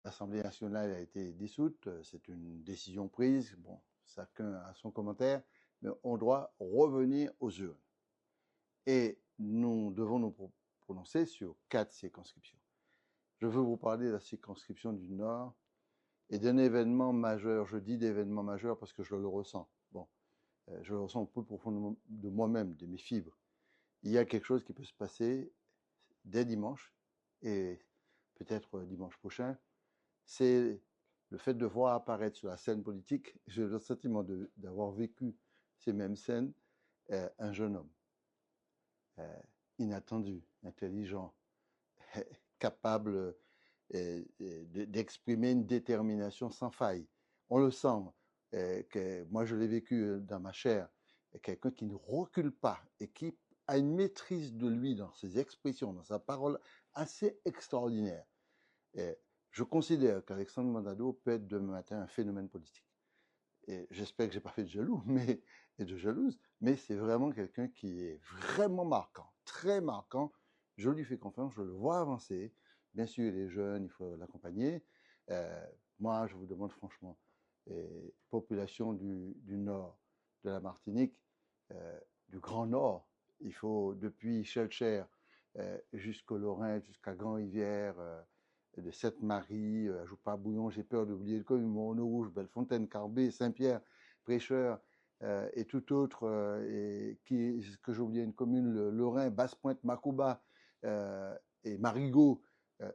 L'Assemblée nationale a été dissoute, c'est une décision prise, bon, chacun a son commentaire, mais on doit revenir aux urnes. Et nous devons nous prononcer sur 4 circonscriptions. Je veux vous parler de la circonscription du Nord et d'un événement majeur. Je dis d'événement majeur parce que je le ressens. Bon, je le ressens un peu profondément de moi-même, de mes fibres. Il y a quelque chose qui peut se passer dès dimanche et peut-être dimanche prochain. C'est le fait de voir apparaître sur la scène politique, j'ai le sentiment d'avoir vécu ces mêmes scènes, un jeune homme inattendu, intelligent, capable d'exprimer une détermination sans faille. On le sent, que moi je l'ai vécu dans ma chair, quelqu'un qui ne recule pas et qui a une maîtrise de lui dans ses expressions, dans sa parole assez extraordinaire. Et je considère qu'Alexandre Mandado peut être demain matin un phénomène politique. Et j'espère que j'ai pas fait de jaloux, et de jalouse, mais c'est vraiment quelqu'un qui est vraiment marquant, très marquant. Je lui fais confiance, je le vois avancer. Bien sûr, il est jeune, il faut l'accompagner. Moi, je vous demande franchement, population du nord de la Martinique, du Grand Nord, il faut depuis Schellcher jusqu'au Lorrain, jusqu'à Grand-Rivière, de Sainte-Marie, Ajoupart-Bouillon, j'ai peur d'oublier le commune, Montrouge, Bellefontaine, Carbet, Saint-Pierre, Prêcheur, et tout autre, et ce que j'ai oublié, une commune, le Lorrain, Basse-Pointe, Macouba, et Marigot,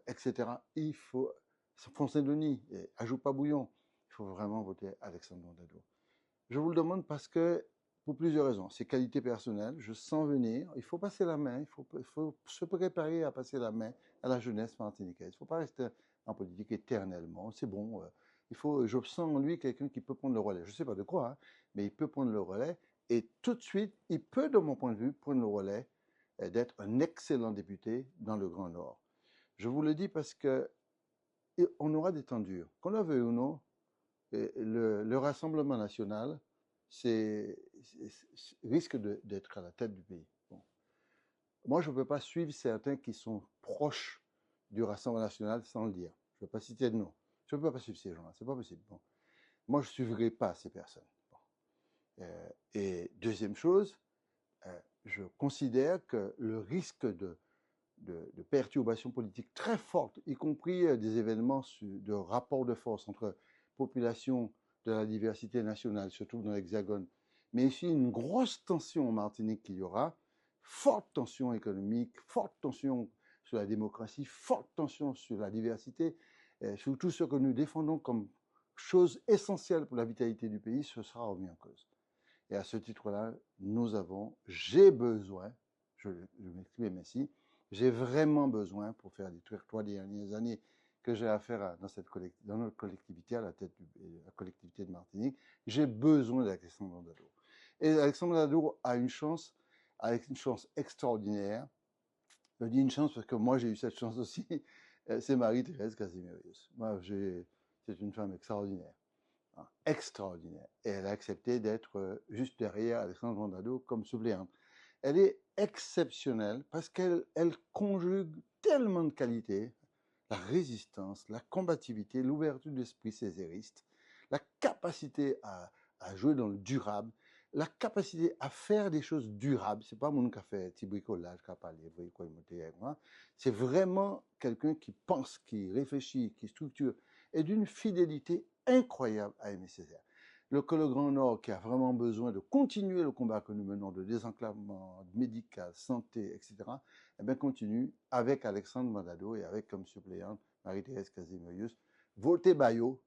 etc. Il faut, Font-Saint-Denis, Ajoupart-Bouillon, il faut vraiment voter Alexandre Mondado. Je vous le demande parce que, pour plusieurs raisons. Ses qualités personnelles, je sens venir. Il faut passer la main, il faut se préparer à passer la main à la jeunesse martiniquaise. Il ne faut pas rester en politique éternellement. C'est bon. Je sens en lui quelqu'un qui peut prendre le relais. Je ne sais pas de quoi, hein, mais il peut prendre le relais. Et tout de suite, il peut, de mon point de vue, prendre le relais d'être un excellent député dans le Grand Nord. Je vous le dis parce que on aura des temps durs. Qu'on le veuille ou non, le Rassemblement national risque d'être à la tête du pays. Bon. Moi, je ne peux pas suivre certains qui sont proches du Rassemblement national sans le dire. Je ne vais pas citer de nom. Je ne peux pas suivre ces gens-là, c'est pas possible. Bon. Moi, je ne suivrai pas ces personnes. Bon. Et deuxième chose, je considère que le risque de perturbations politiques très fortes, y compris des événements de rapport de force entre population de la diversité nationale, surtout dans l'Hexagone, mais aussi une grosse tension en Martinique qu'il y aura, forte tension économique, forte tension sur la démocratie, forte tension sur la diversité, sur tout ce que nous défendons comme chose essentielle pour la vitalité du pays, ce sera remis en cause. Et à ce titre-là, j'ai besoin, je m'exprime ainsi, j'ai vraiment besoin, pour faire les 3 dernières années que j'ai à faire dans notre collectivité, à la tête de la collectivité de Martinique, j'ai besoin d'Alexandre Mondado. Et Alexandre Mondado a une chance extraordinaire. Je dis une chance parce que moi j'ai eu cette chance aussi. C'est Marie-Thérèse Casimirius. C'est une femme extraordinaire. Extraordinaire. Et elle a accepté d'être juste derrière Alexandre Mondado comme suppléante. Elle est exceptionnelle parce qu'elle conjugue tellement de qualités, la résistance, la combativité, l'ouverture d'esprit césariste, la capacité à jouer dans le durable, la capacité à faire des choses durables. C'est pas mon qui a fait petit bricolage, qui a parlé, c'est vraiment quelqu'un qui pense, qui réfléchit, qui structure, et d'une fidélité incroyable à Aimé Césaire. Le Grand Nord qui a vraiment besoin de continuer le combat que nous menons de désenclavement médical, santé, etc., eh bien, continue avec Alexandre Mondado et avec comme suppléante Marie-Thérèse Casimirius. Votez Bayo,